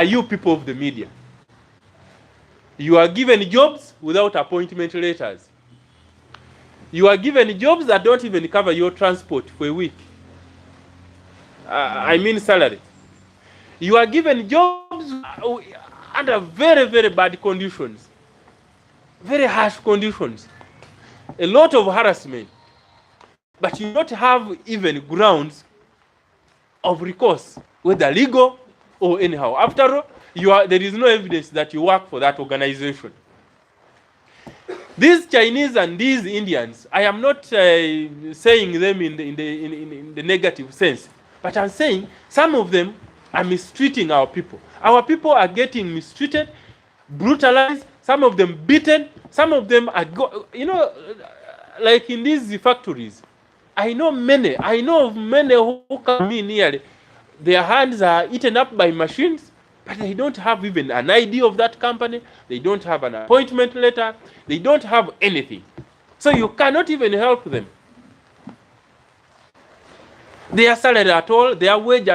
are you people of the media. You are given jobs without appointment letters. You are given jobs that don't even cover your transport for a week. I mean salary. You are given jobs under very, very bad conditions, very harsh conditions, a lot of harassment, but you don't have even grounds of recourse, whether legal or anyhow. After all, there is no evidence that you work for that organization. These Chinese and these Indians, I am not saying them in the negative sense, but I'm saying some of them are mistreating our people. Our people are getting mistreated, brutalized, some of them beaten, some of them are, like in these factories. I know of many who come in here, their hands are eaten up by machines, but they don't have even an ID of that company. They don't have an appointment letter. They don't have anything. So you cannot even help them. Their salary at all, their wage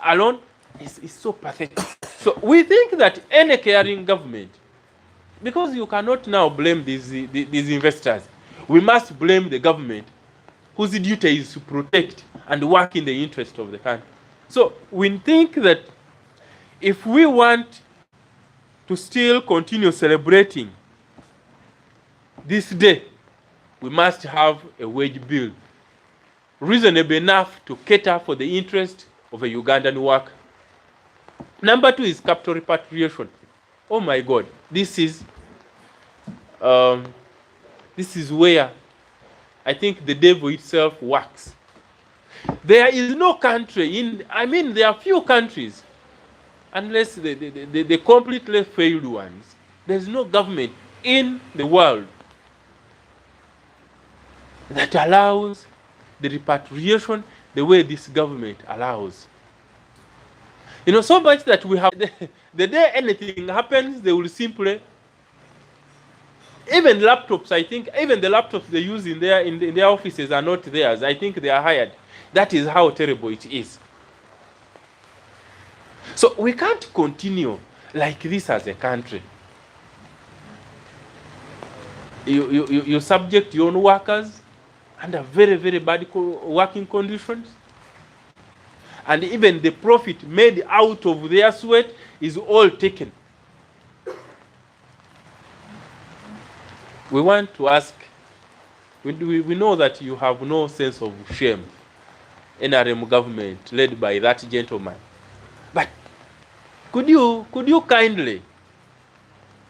alone is so pathetic. So we think that any caring government, because you cannot now blame these investors, we must blame the government whose duty is to protect and work in the interest of the country. So we think that if we want to still continue celebrating this day, we must have a wage bill reasonable enough to cater for the interest of a Ugandan worker. Number two is capital repatriation. Oh my God, this is where I think the devil itself works. There is no country there are few countries, unless the completely failed ones, there's no government in the world that allows the repatriation the way this government allows. So much that we have, the day anything happens, they will simply, even laptops, I think, even the laptops they use in their offices are not theirs. I think they are hired. That is how terrible it is. So we can't continue like this as a country. You subject your own workers under very, very bad working conditions. And even the profit made out of their sweat is all taken. We want to ask, we know that you have no sense of shame, NRM government led by that gentleman. But could you kindly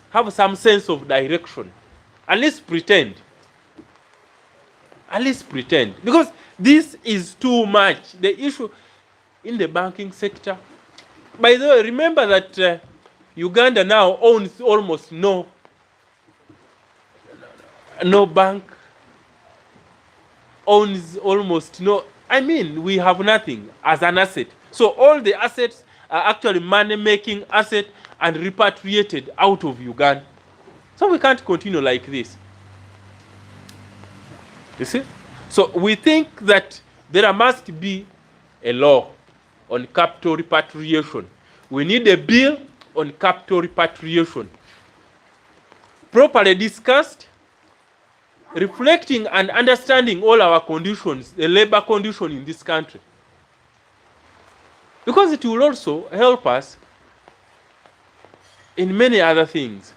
have some sense of direction? At least pretend. At least pretend. Because this is too much. The issue in the banking sector. By the way, remember that Uganda now owns almost no bank, owns almost no, we have nothing as an asset. So all the assets are actually money-making assets and repatriated out of Uganda. So we can't continue like this. You see? So we think that there must be a law on capital repatriation. We need a bill on capital repatriation, properly discussed, reflecting and understanding all our conditions, the labor condition in this country. Because it will also help us in many other things.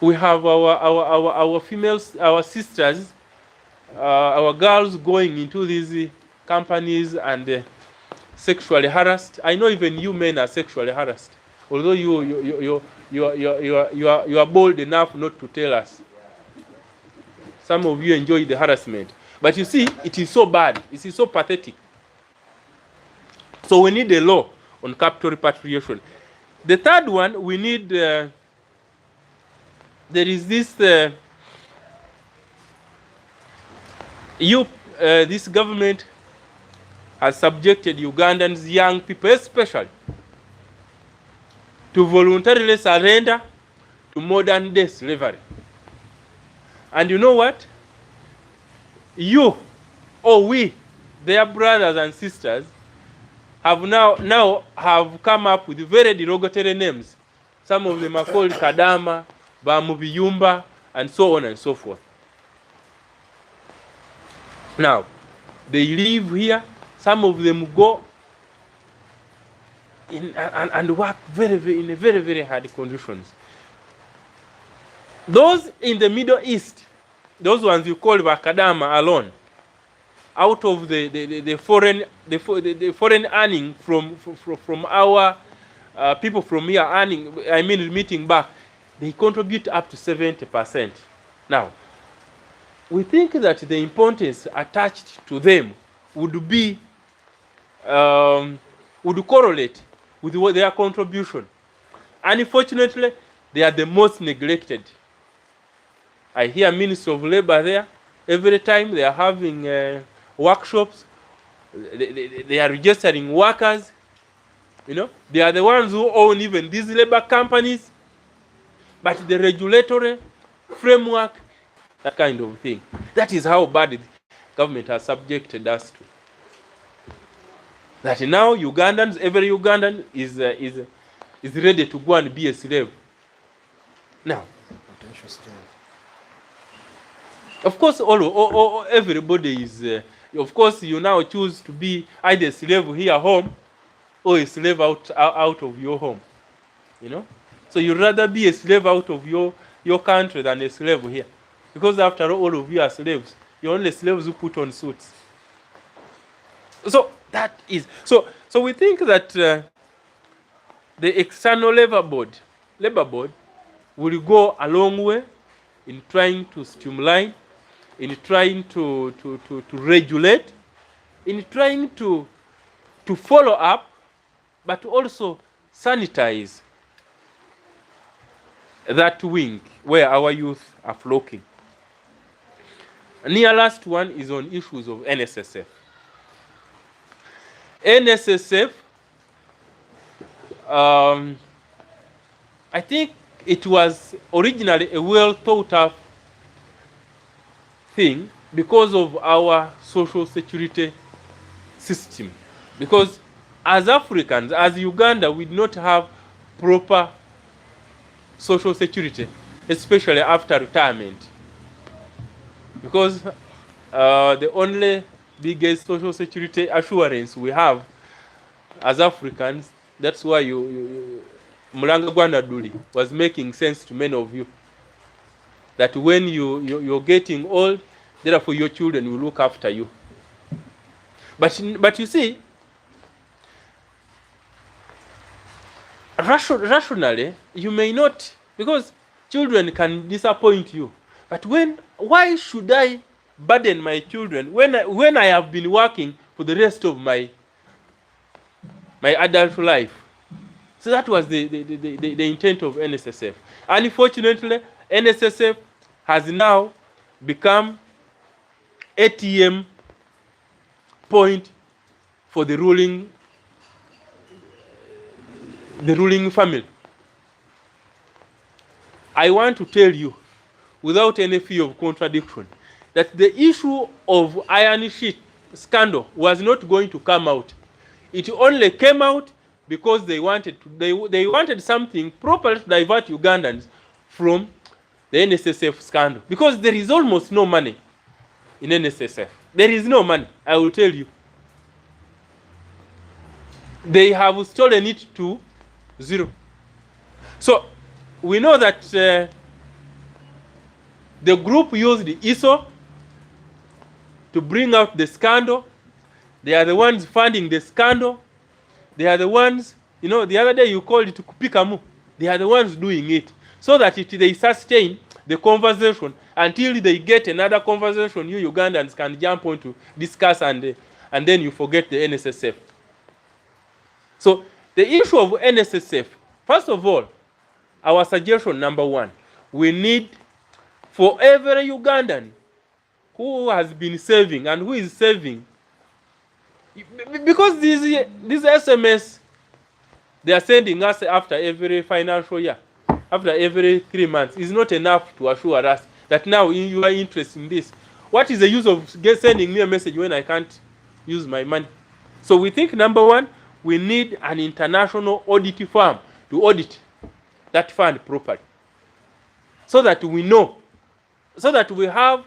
We have our females, our sisters, our girls going into these companies and sexually harassed. I know even you men are sexually harassed, although you are bold enough not to tell us. Some of you enjoy the harassment, but you see, it is so bad. It is so pathetic. So we need a law on capital repatriation. The third one, we need. There is this. This government has subjected Ugandans, young people especially, to voluntarily surrender to modern day slavery. And you know what? You or we, their brothers and sisters, have now have come up with very derogatory names. Some of them are called Kadama, Bamubiyumba, and so on and so forth. Now, they live here. Some of them go in and work in very hard conditions. Those in the Middle East, those ones you call Bakadama alone, out of the foreign earning from our people from here earning, I mean remitting back, they contribute up to 70%. Now, we think that the importance attached to them would be would correlate with their contribution. Unfortunately, they are the most neglected. I hear Minister of Labor there. Every time they are having workshops, they are registering workers. You know, they are the ones who own even these labor companies. But the regulatory framework, that kind of thing. That is how bad the government has subjected us to. That now Ugandans, every Ugandan is ready to go and be a slave. Now, potential slave. Of course, everybody is. Of course, you now choose to be either a slave here home, or a slave out of your home. You know, so you'd rather be a slave out of your country than a slave here, because after all of you are slaves. You're only slaves who put on suits. So that is so. We think that the external labor board will go a long way in trying to streamline, in trying to regulate, in trying to follow up, but also sanitize that wing where our youth are flocking. And the last one is on issues of NSSF. NSSF, I think it was originally a well thought of thing because of our social security system. Because as Africans, as Uganda, we do not have proper social security, especially after retirement. Because the only biggest social security assurance we have as Africans, that's why Mulanga Gwandaduli was making sense to many of you. That when you're getting old, therefore your children will look after you. But you see, rationally, you may not, because children can disappoint you. But why should I burden my children when I have been working for the rest of my adult life? So that was the intent of NSSF. Unfortunately, NSSF has now become ATM point for the ruling family. I want to tell you, without any fear of contradiction, that the issue of Iron Sheet scandal was not going to come out. It only came out because they wanted something proper to divert Ugandans from the NSSF scandal. Because there is almost no money in NSSF. There is no money, I will tell you. They have stolen it to zero. So we know that the group used the ISO to bring out the scandal. They are the ones funding the scandal. They are the ones, the other day you called it Kupikamu. They are the ones doing it. So that they sustain the conversation until they get another conversation you Ugandans can jump on to discuss, and then you forget the NSSF. So the issue of NSSF, first of all, our suggestion number one, we need for every Ugandan who has been saving and who is saving, because these SMS they are sending us after every financial year, after every 3 months, is not enough to assure us that now you are interested in this. What is the use of sending me a message when I can't use my money? So we think, number one, we need an international audit firm to audit that fund properly, so that we know, so that we have,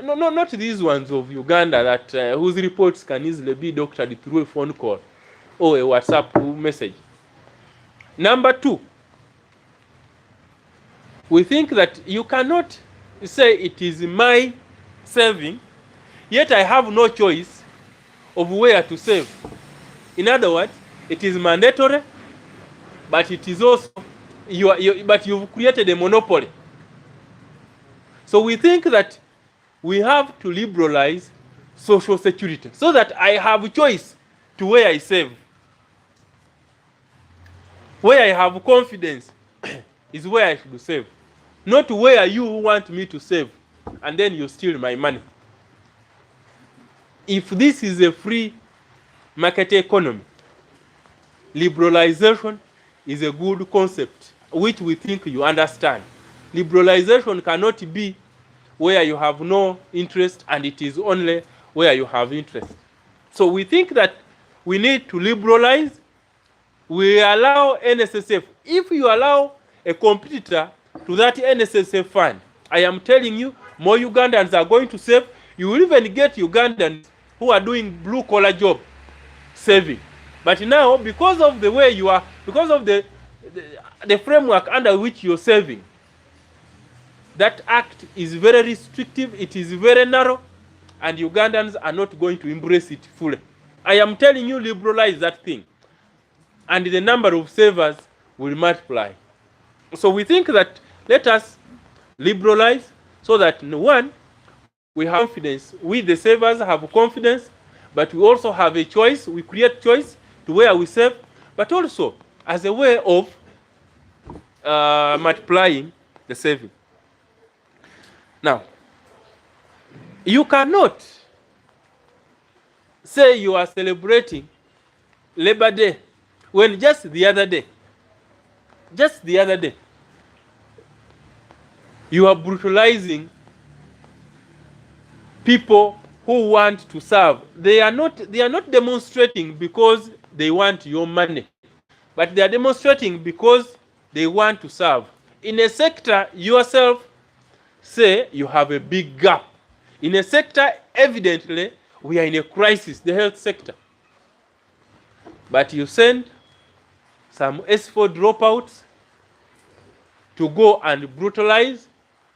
not these ones of Uganda that whose reports can easily be doctored through a phone call or a WhatsApp message. Number two, we think that you cannot say it is my saving, yet I have no choice of where to save. In other words, it is mandatory, but it is also, but you've created a monopoly. So we think that we have to liberalize social security so that I have a choice to where I save. Where I have confidence is where I should save. Not where you want me to save and then you steal my money. If this is a free market economy, liberalization is a good concept which we think you understand. Liberalization cannot be where you have no interest and it is only where you have interest. So we think that we need to liberalize. We allow NSSF. If you allow a competitor to that NSSF fund, I am telling you, more Ugandans are going to save. You will even get Ugandans who are doing blue-collar job saving. But now, because of the way you are, because of the framework under which you're saving, that act is very restrictive, it is very narrow, and Ugandans are not going to embrace it fully. I am telling you, liberalize that thing, and the number of savers will multiply. So we think that let us liberalize so that, one, we have confidence. We, the savers, have confidence, but we also have a choice. We create choice to where we save, but also as a way of multiplying the saving. Now, you cannot say you are celebrating Labor Day when just the other day, you are brutalizing people who want to serve. They are not demonstrating because they want your money, but they are demonstrating because they want to serve. In a sector, yourself say you have a big gap. In a sector, evidently, we are in a crisis, the health sector. But you send some S4 dropouts to go and brutalize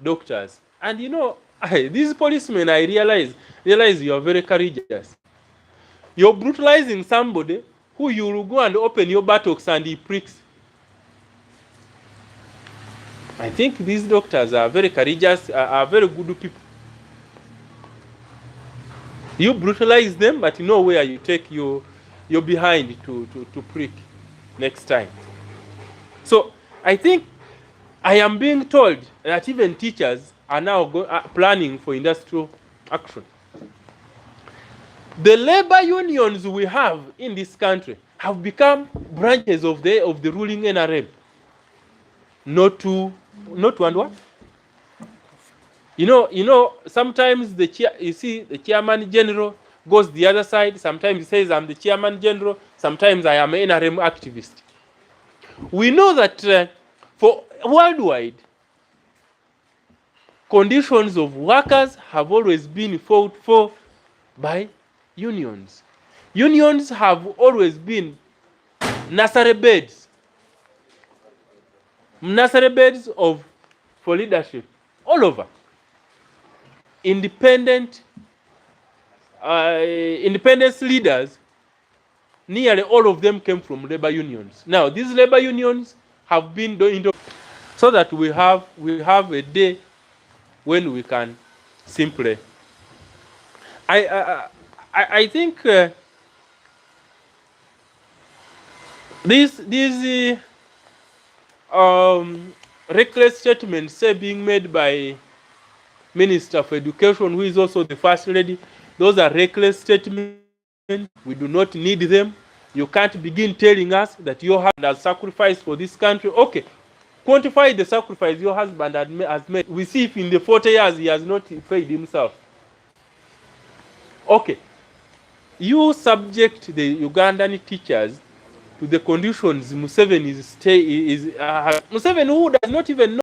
doctors. And you know, these policemen, I realize you are very courageous. You're brutalizing somebody who you will go and open your buttocks and he pricks. I think these doctors are very courageous, are very good people. You brutalize them, but you know where you take your behind to prick next time. So I think I am being told that even teachers are now planning for industrial action. The labor unions we have in this country have become branches of the ruling NRM. Not to what? You know, sometimes the chairman general goes the other side. Sometimes he says I'm the chairman general. Sometimes I am an NRM activist. We know that for worldwide, conditions of workers have always been fought for by unions. Unions have always been nursery beds for leadership all over. Independence leaders, nearly all of them came from labor unions. Now, these labor unions have been doing so that we have a day when we can simply. I think these reckless statements being made by Minister for Education, who is also the First Lady, those are reckless statements. We do not need them. You can't begin telling us that your husband has sacrificed for this country. Okay, quantify the sacrifice your husband has made. We see if in the 40 years he has not paid himself. Okay, you subject the Ugandan teachers to the conditions Museveni Museveni, who does not even know